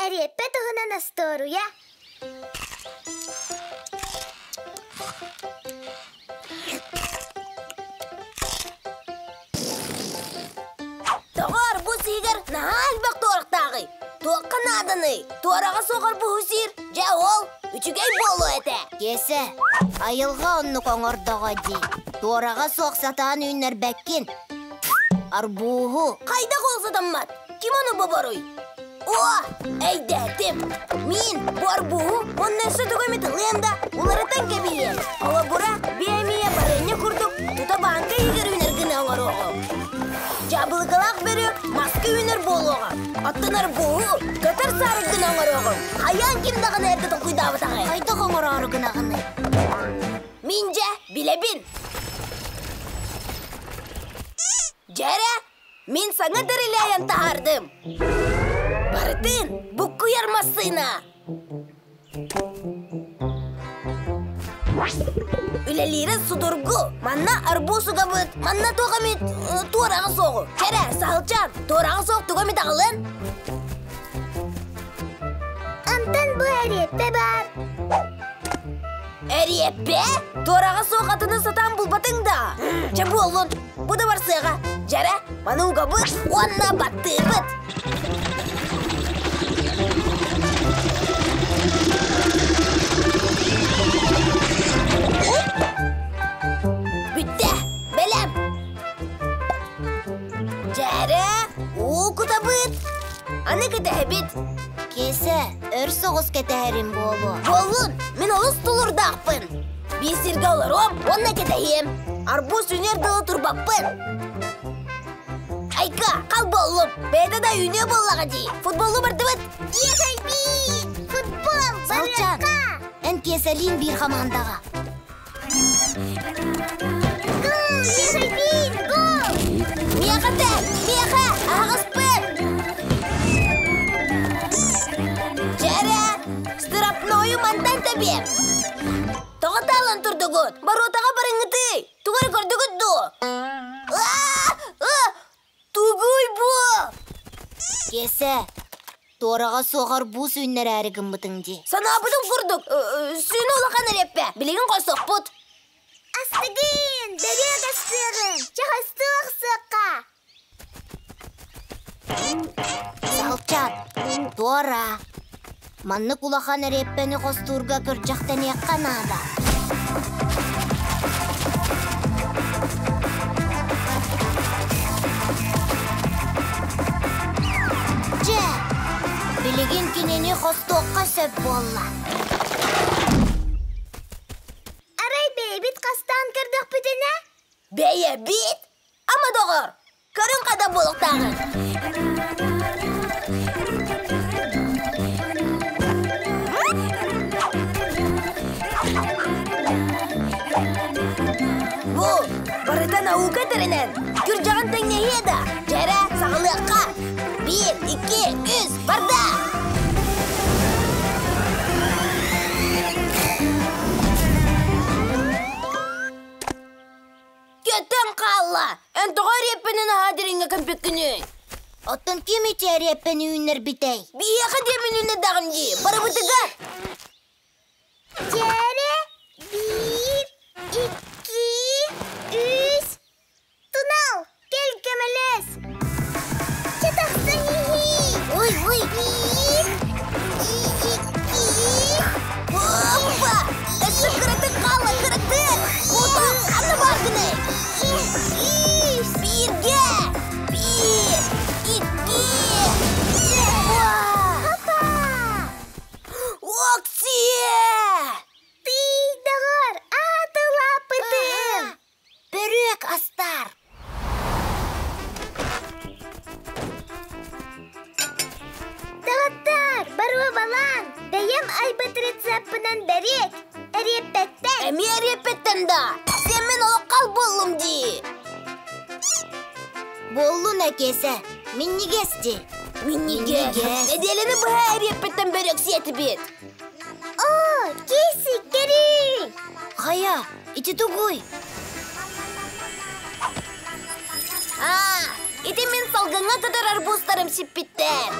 Әреппе тұғынан астору, я? Тоғар бұл сигер нағал бақ тоғырқтағы. Тоққан адыны, тоғыраға соғар бұл үсір. Жа ол, үчігей болу әті. Кесі, айылға онны қоңырдығы дей. Тоғыраға соқсатаған үйінер бәккен. Арбуғу. Қайда қолсадан мат? Ким оны бабаруй? О, әйдәтім. Мен бар бұғу, оннан сөті көметі лемда, оларытан кәбейен. Ала бұра, беймейе барыне күрдік, тұта банка егер үйінер гіне оңар оғым. Жабылғалақ берек, маска үйінер болуға. Аттынар бұғу, көтір сары гіне оңар оғым. Қаян кемдағын әрдідің құйдабы тағай? Қайда қоңыр ары гынағыны? Мен жа, білебін. Жәрі, мен саңа дәрілі аян тағардым. Бардың, бұққы ярмасына. Үлелері судырғы, манна арбусуға бұд, манна тоғамет туараға соғы. Жәрі, сағылчан, туараға соғы тоғамет ағылын. Антан бұл әреппе бар. Әреппе? Туараға соғы атыны сатан бұл батыңда. Жабы олын, бұда бар сыға. Жәрі, мануға бұд, онна батты бұд. Бүтті, бәлем. Жәрі, ол күті бұд. Аны күті әбет. Кесі, өр соғыз кетәрім болу. Болын, мен олыс тұлырдақпын. Бесірге оларым, онна кетәйім. Арбуз үнер дылы тұрбақпын. Айка, қал болым. Бәді да үйне болаға дей. Футболы барды бұд. Ехай бейт! Футбол! Салчан, ән кесәлін бір қамандаға. Гол! Ехай бейт! Гол! Меха тәк! Меха! Ағыспын! Жәрі! Стырапнойы мантан тәбем! Тоғыталын тұрдығыт! Баротаға барыңыты! Туғыр көрдігіт ду! Туғый бұ! Кесі, тоғыраға соғар бұз үйінер әрігін бұтыңде. Сана бұдың құрдық! Сүйін олақан әреппе! Білеген қойсық бұд! Астығын! Берек астығын! Жағастық сыққа! Салчан, тоғыра. Манны құлақан әреппені қостырға көржақтан еққан ада. Білеген кенені қостуққа сөп болла. Арай бейбіт қастан кірдік бүтіне? Бәйе бит! Ама доғыр! Көрін қада болықтағын! Бұл, барыдан ауға түрінен. Күржағын тәңне еді. Жәрі, сағылыққа. 1, 2, 3, барда! Көттен қалла! Әнтіға реппенің ғадырыңа көмпеккіні. Оттын кем ете әреппені үйінер бітей? Бияқы демін үйіне дағын де. Бары бұтыға. Жәрі! 1, 2, 3... Тунал! Кел көмелес! Чатақсын ехи! Ой! 1, 2... Опа! Әсі қырықты қала қырықты! Отан қаны барғыны! 1-ге! 1, 2... Опа! Оксия! Тыйдығыр! Атыла пытым! Бөрек астар! Тағаттар! Баруа балан! Бәйем айбыт рецептінен бәрек! Әреппеттен! Әме әрепеттен да! Сен мен олық қал болым де! Болуын әкесі, мен негесті. Миннигес! Әделіні бұға әрепеттен бәрек сеті бет! О, кесі, кері! Қая, ити тұғой. Ите мен салғыңа тұтар арбустарым сеппеттен!